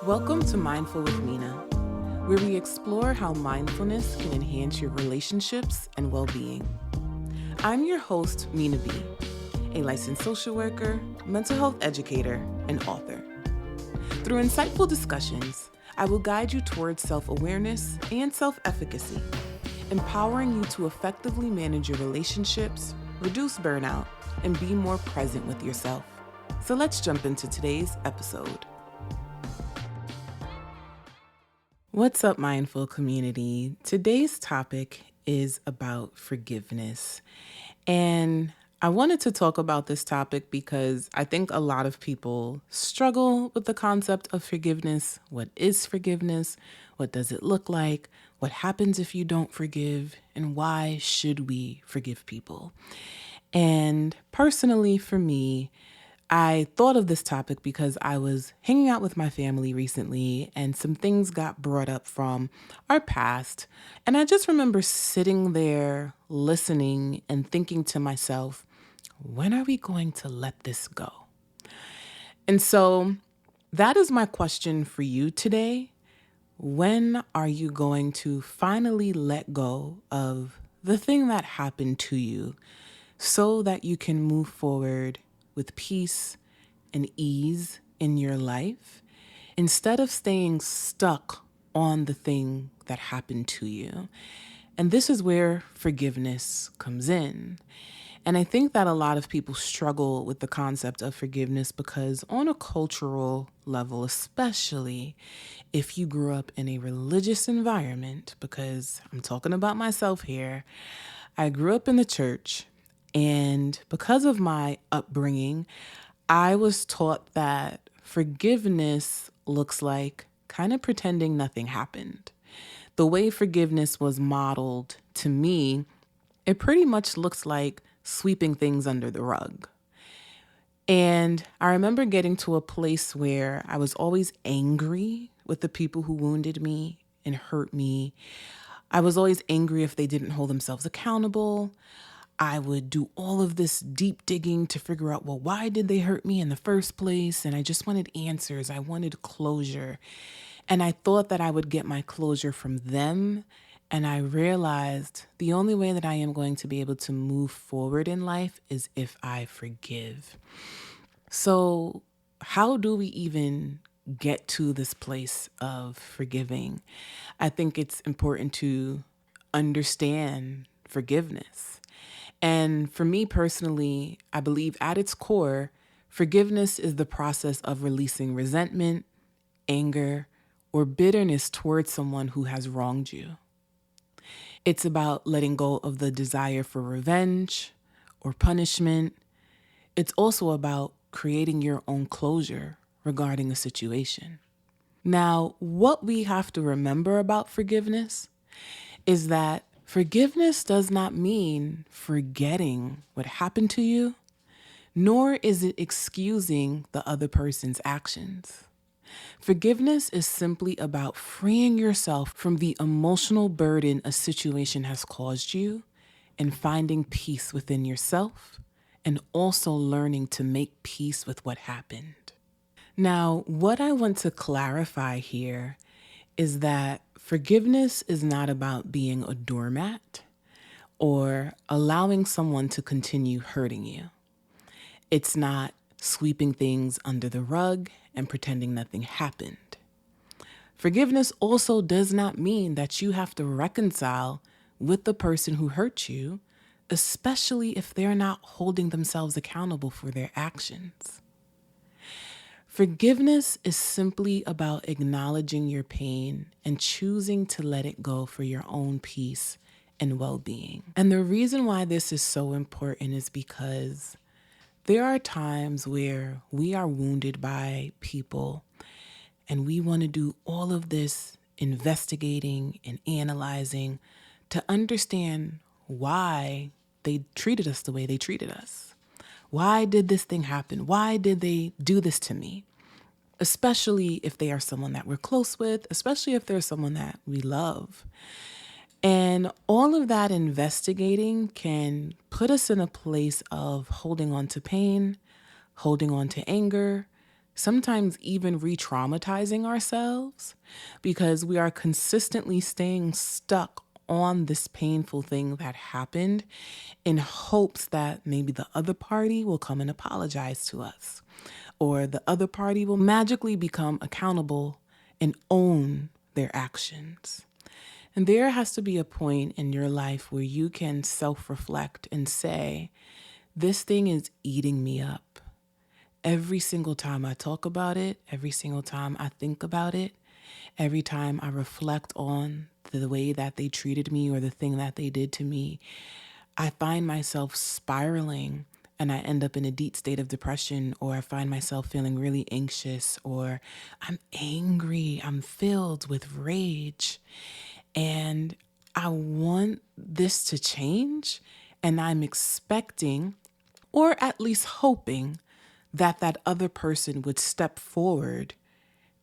Welcome to Mindful with Minaa, where we explore how mindfulness can enhance your relationships and well-being. I'm your host, Minaa B, a licensed social worker, mental health educator, and author. Through insightful discussions, I will guide you towards self-awareness and self-efficacy, empowering you to effectively manage your relationships, reduce burnout, and be more present with yourself. So let's jump into today's episode. What's up, mindful community? Today's topic is about forgiveness. And I wanted to talk about this topic because I think a lot of people struggle with the concept of forgiveness. What is forgiveness? What does it look like? What happens if you don't forgive? And why should we forgive people? And personally, for me, I thought of this topic because I was hanging out with my family recently and some things got brought up from our past. And I just remember sitting there listening and thinking to myself, when are we going to let this go? And so that is my question for you today. When are you going to finally let go of the thing that happened to you so that you can move forward with peace and ease in your life instead of staying stuck on the thing that happened to you? And this is where forgiveness comes in. And I think that a lot of people struggle with the concept of forgiveness because on a cultural level, especially if you grew up in a religious environment, because I'm talking about myself here, I grew up in the church. And because of my upbringing, I was taught that forgiveness looks like kind of pretending nothing happened. The way forgiveness was modeled to me, it pretty much looks like sweeping things under the rug. And I remember getting to a place where I was always angry with the people who wounded me and hurt me. I was always angry if they didn't hold themselves accountable. I would do all of this deep digging to figure out, well, why did they hurt me in the first place? And I just wanted answers. I wanted closure. And I thought that I would get my closure from them. And I realized the only way that I am going to be able to move forward in life is if I forgive. So how do we even get to this place of forgiving? I think it's important to understand forgiveness. And for me personally, I believe at its core, forgiveness is the process of releasing resentment, anger, or bitterness towards someone who has wronged you. It's about letting go of the desire for revenge or punishment. It's also about creating your own closure regarding a situation. Now, what we have to remember about forgiveness is that forgiveness does not mean forgetting what happened to you, nor is it excusing the other person's actions. Forgiveness is simply about freeing yourself from the emotional burden a situation has caused you and finding peace within yourself and also learning to make peace with what happened. Now, what I want to clarify here is that forgiveness is not about being a doormat or allowing someone to continue hurting you. It's not sweeping things under the rug and pretending nothing happened. Forgiveness also does not mean that you have to reconcile with the person who hurt you, especially if they're not holding themselves accountable for their actions. Forgiveness is simply about acknowledging your pain and choosing to let it go for your own peace and well-being. And the reason why this is so important is because there are times where we are wounded by people and we want to do all of this investigating and analyzing to understand why they treated us the way they treated us. Why did this thing happen? Why did they do this to me? Especially if they are someone that we're close with, especially if they're someone that we love. And all of that investigating can put us in a place of holding on to pain, holding on to anger, sometimes even re-traumatizing ourselves because we are consistently staying stuck on this painful thing that happened in hopes that maybe the other party will come and apologize to us, or the other party will magically become accountable and own their actions. And there has to be a point in your life where you can self-reflect and say, this thing is eating me up. Every single time I talk about it, every single time I think about it, every time I reflect on the way that they treated me or the thing that they did to me, I find myself spiraling and I end up in a deep state of depression, or I find myself feeling really anxious, or I'm angry, I'm filled with rage. And I want this to change, and I'm expecting, or at least hoping, that that other person would step forward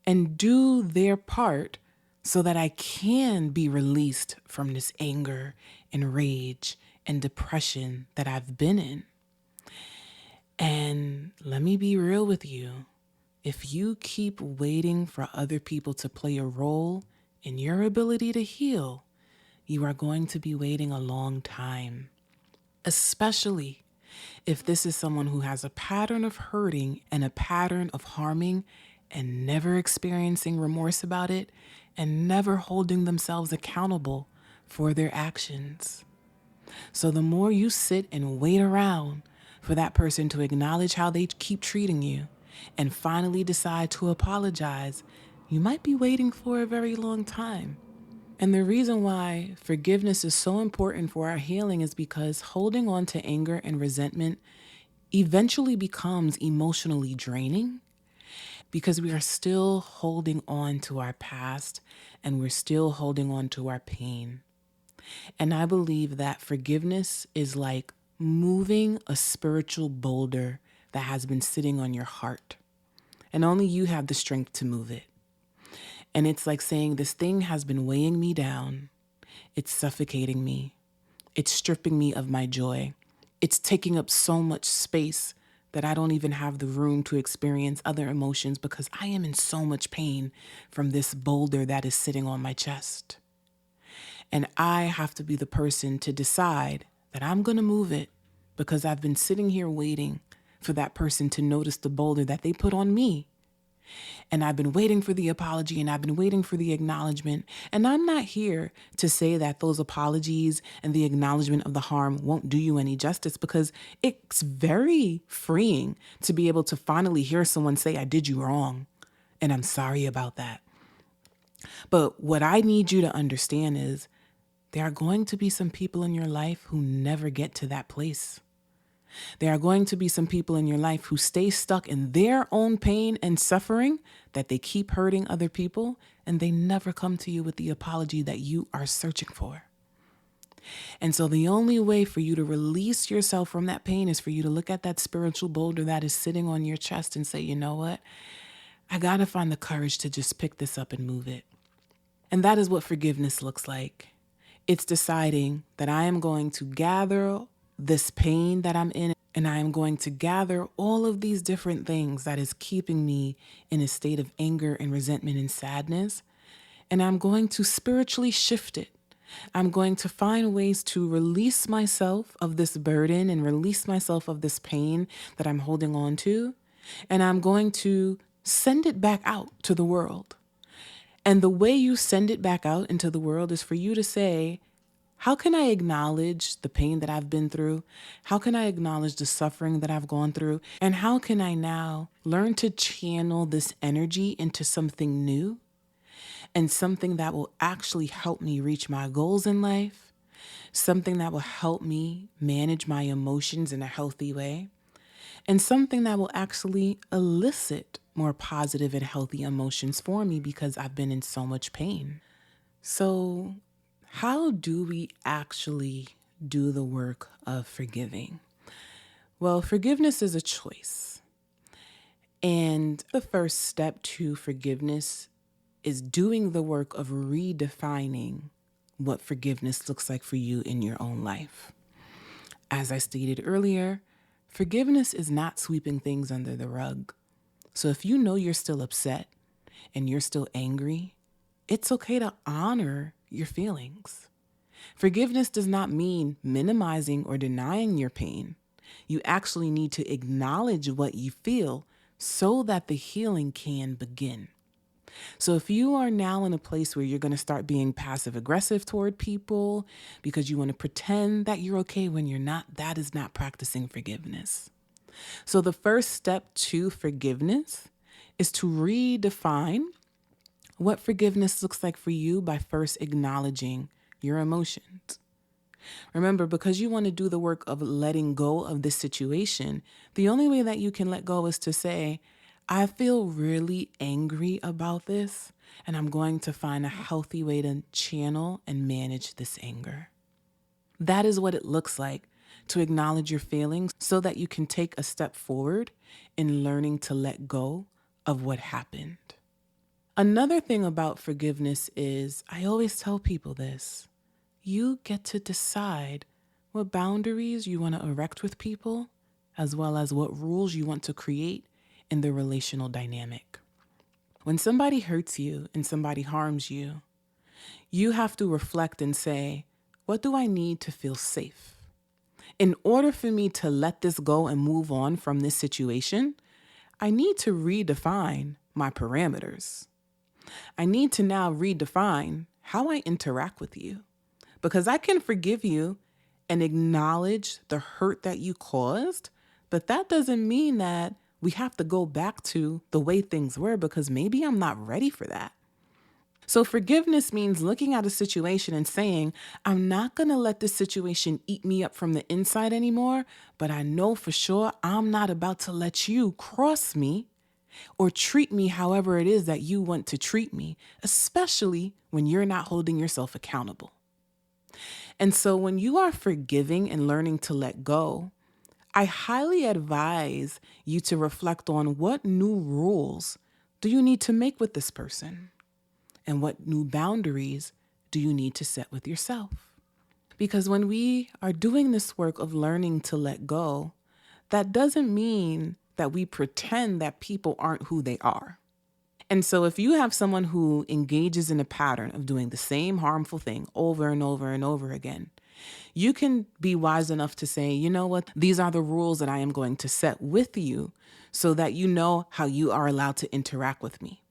and do their part so that I can be released from this anger and rage and depression that I've been in. And let me be real with you. If you keep waiting for other people to play a role in your ability to heal, you are going to be waiting a long time, especially if this is someone who has a pattern of hurting and a pattern of harming and never experiencing remorse about it and never holding themselves accountable for their actions. So the more you sit and wait around for that person to acknowledge how they keep treating you and finally decide to apologize, you might be waiting for a very long time. And the reason why forgiveness is so important for our healing is because holding on to anger and resentment eventually becomes emotionally draining because we are still holding on to our past and we're still holding on to our pain. And I believe that forgiveness is like moving a spiritual boulder that has been sitting on your heart, and only you have the strength to move it. And it's like saying, this thing has been weighing me down. It's suffocating me. It's stripping me of my joy. It's taking up so much space that I don't even have the room to experience other emotions because I am in so much pain from this boulder that is sitting on my chest. And I have to be the person to decide that I'm going to move it because I've been sitting here waiting for that person to notice the boulder that they put on me. And I've been waiting for the apology and I've been waiting for the acknowledgement. And I'm not here to say that those apologies and the acknowledgement of the harm won't do you any justice, because it's very freeing to be able to finally hear someone say, I did you wrong and I'm sorry about that. But what I need you to understand is there are going to be some people in your life who never get to that place. There are going to be some people in your life who stay stuck in their own pain and suffering, that they keep hurting other people, and they never come to you with the apology that you are searching for. And so the only way for you to release yourself from that pain is for you to look at that spiritual boulder that is sitting on your chest and say, you know what? I got to find the courage to just pick this up and move it. And that is what forgiveness looks like. It's deciding that I am going to gather this pain that I'm in, and I am going to gather all of these different things that is keeping me in a state of anger and resentment and sadness, and I'm going to spiritually shift it. I'm going to find ways to release myself of this burden and release myself of this pain that I'm holding on to, and I'm going to send it back out to the world. And the way you send it back out into the world is for you to say, how can I acknowledge the pain that I've been through? How can I acknowledge the suffering that I've gone through? And how can I now learn to channel this energy into something new and something that will actually help me reach my goals in life, something that will help me manage my emotions in a healthy way, and something that will actually elicit more positive and healthy emotions for me because I've been in so much pain. So, how do we actually do the work of forgiving? Well, forgiveness is a choice. And the first step to forgiveness is doing the work of redefining what forgiveness looks like for you in your own life. As I stated earlier, forgiveness is not sweeping things under the rug. So if you know you're still upset and you're still angry, it's okay to honor your feelings. Forgiveness does not mean minimizing or denying your pain. You actually need to acknowledge what you feel so that the healing can begin. So if you are now in a place where you're going to start being passive aggressive toward people because you want to pretend that you're okay when you're not, that is not practicing forgiveness. So the first step to forgiveness is to redefine what forgiveness looks like for you by first acknowledging your emotions. Remember, because you want to do the work of letting go of this situation, the only way that you can let go is to say, I feel really angry about this, and I'm going to find a healthy way to channel and manage this anger. That is what it looks like to acknowledge your feelings so that you can take a step forward in learning to let go of what happened. Another thing about forgiveness is, I always tell people this, you get to decide what boundaries you want to erect with people, as well as what rules you want to create in the relational dynamic. When somebody hurts you and somebody harms you, you have to reflect and say, what do I need to feel safe? In order for me to let this go and move on from this situation, I need to redefine my parameters. I need to now redefine how I interact with you, because I can forgive you and acknowledge the hurt that you caused, but that doesn't mean that we have to go back to the way things were, because maybe I'm not ready for that. So forgiveness means looking at a situation and saying, I'm not going to let this situation eat me up from the inside anymore, but I know for sure I'm not about to let you cross me or treat me however it is that you want to treat me, especially when you're not holding yourself accountable. And so when you are forgiving and learning to let go, I highly advise you to reflect on what new rules do you need to make with this person, and what new boundaries do you need to set with yourself. Because when we are doing this work of learning to let go, that doesn't mean that we pretend that people aren't who they are. And so if you have someone who engages in a pattern of doing the same harmful thing over and over and over again, you can be wise enough to say, you know what, these are the rules that I am going to set with you so that you know how you are allowed to interact with me.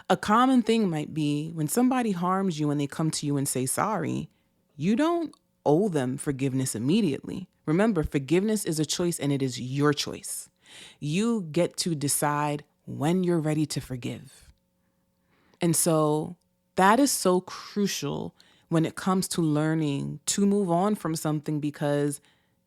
A common thing might be when somebody harms you and they come to you and say sorry, you don't owe them forgiveness immediately. Remember, forgiveness is a choice, and it is your choice. You get to decide when you're ready to forgive. And so that is so crucial when it comes to learning to move on from something, because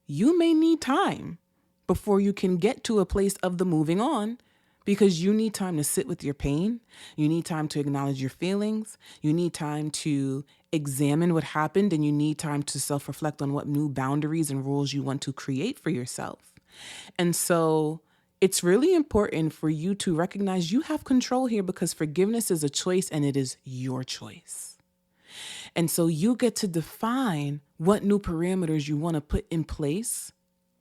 you may need time before you can get to a place of the moving on, because you need time to sit with your pain. You need time to acknowledge your feelings. You need time to examine what happened, and you need time to self-reflect on what new boundaries and rules you want to create for yourself. And so it's really important for you to recognize you have control here, because forgiveness is a choice, and it is your choice. And so you get to define what new parameters you want to put in place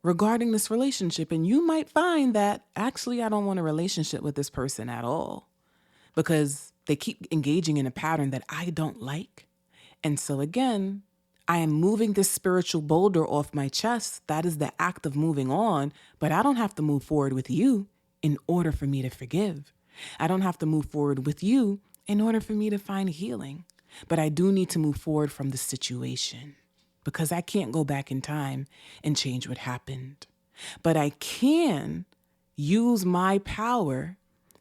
regarding this relationship. And you might find that actually I don't want a relationship with this person at all, because they keep engaging in a pattern that I don't like. And so again, I am moving this spiritual boulder off my chest. That is the act of moving on, but I don't have to move forward with you in order for me to forgive. I don't have to move forward with you in order for me to find healing, but I do need to move forward from the situation, because I can't go back in time and change what happened. But I can use my power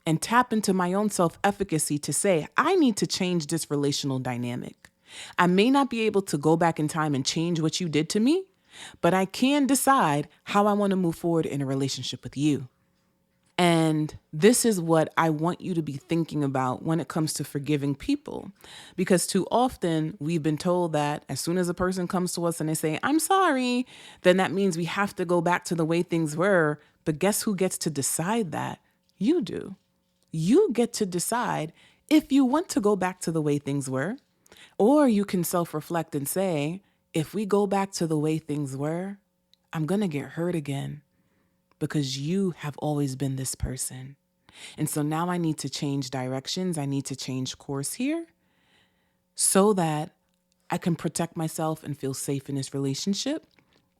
and tap into my own self-efficacy to say, I need to change this relational dynamic. I may not be able to go back in time and change what you did to me, but I can decide how I want to move forward in a relationship with you. And this is what I want you to be thinking about when it comes to forgiving people, because too often we've been told that as soon as a person comes to us and they say, I'm sorry, then that means we have to go back to the way things were. But guess who gets to decide that? You do. You get to decide if you want to go back to the way things were, or you can self-reflect and say, if we go back to the way things were, I'm going to get hurt again, because you have always been this person. And so now I need to change directions. I need to change course here so that I can protect myself and feel safe in this relationship.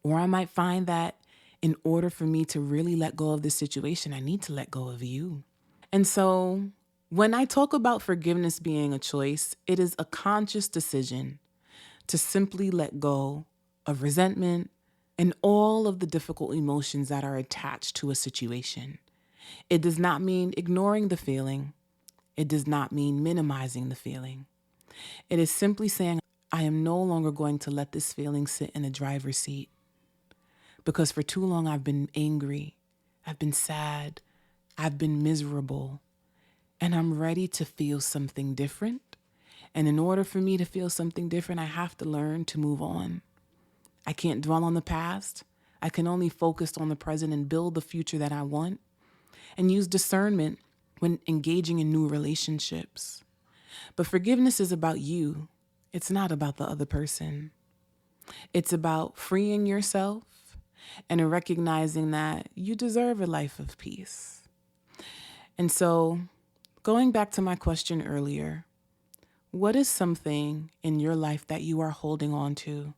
Or I might find that in order for me to really let go of this situation, I need to let go of you. And so when I talk about forgiveness being a choice, it is a conscious decision to simply let go of resentment and all of the difficult emotions that are attached to a situation. It does not mean ignoring the feeling. It does not mean minimizing the feeling. It is simply saying, I am no longer going to let this feeling sit in the driver's seat because for too long I've been angry, I've been sad, I've been miserable, and I'm ready to feel something different. And in order for me to feel something different, I have to learn to move on. I can't dwell on the past. I can only focus on the present and build the future that I want and use discernment when engaging in new relationships. But forgiveness is about you. It's not about the other person. It's about freeing yourself and recognizing that you deserve a life of peace. And so, going back to my question earlier, what is something in your life that you are holding on to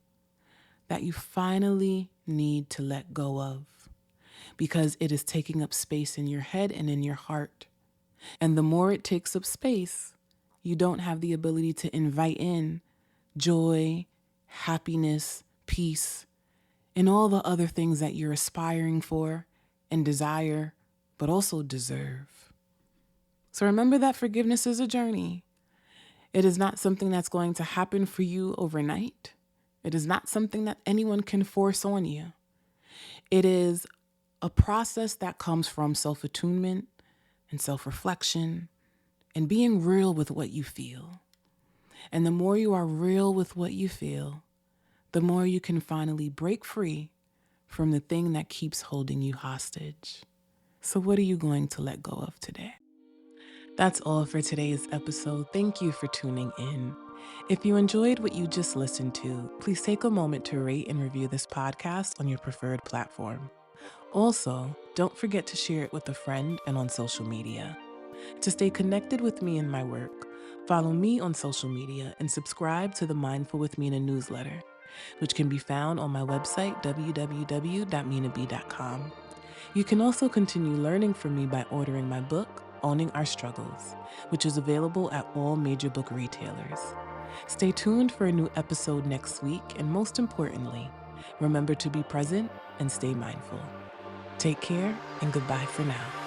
that you finally need to let go of because it is taking up space in your head and in your heart? And the more it takes up space, you don't have the ability to invite in joy, happiness, peace, and all the other things that you're aspiring for and desire, but also deserve. So remember that forgiveness is a journey. It is not something that's going to happen for you overnight. It is not something that anyone can force on you. It is a process that comes from self-attunement and self-reflection and being real with what you feel. And the more you are real with what you feel, the more you can finally break free from the thing that keeps holding you hostage. So what are you going to let go of today? That's all for today's episode. Thank you for tuning in. If you enjoyed what you just listened to, please take a moment to rate and review this podcast on your preferred platform. Also, don't forget to share it with a friend and on social media. To stay connected with me and my work, follow me on social media and subscribe to the Mindful with Minaa newsletter, which can be found on my website, www.minab.com. You can also continue learning from me by ordering my book, Owning Our Struggles, which is available at all major book retailers. Stay tuned for a new episode next week, and most importantly, remember to be present and stay mindful. Take care and goodbye for now.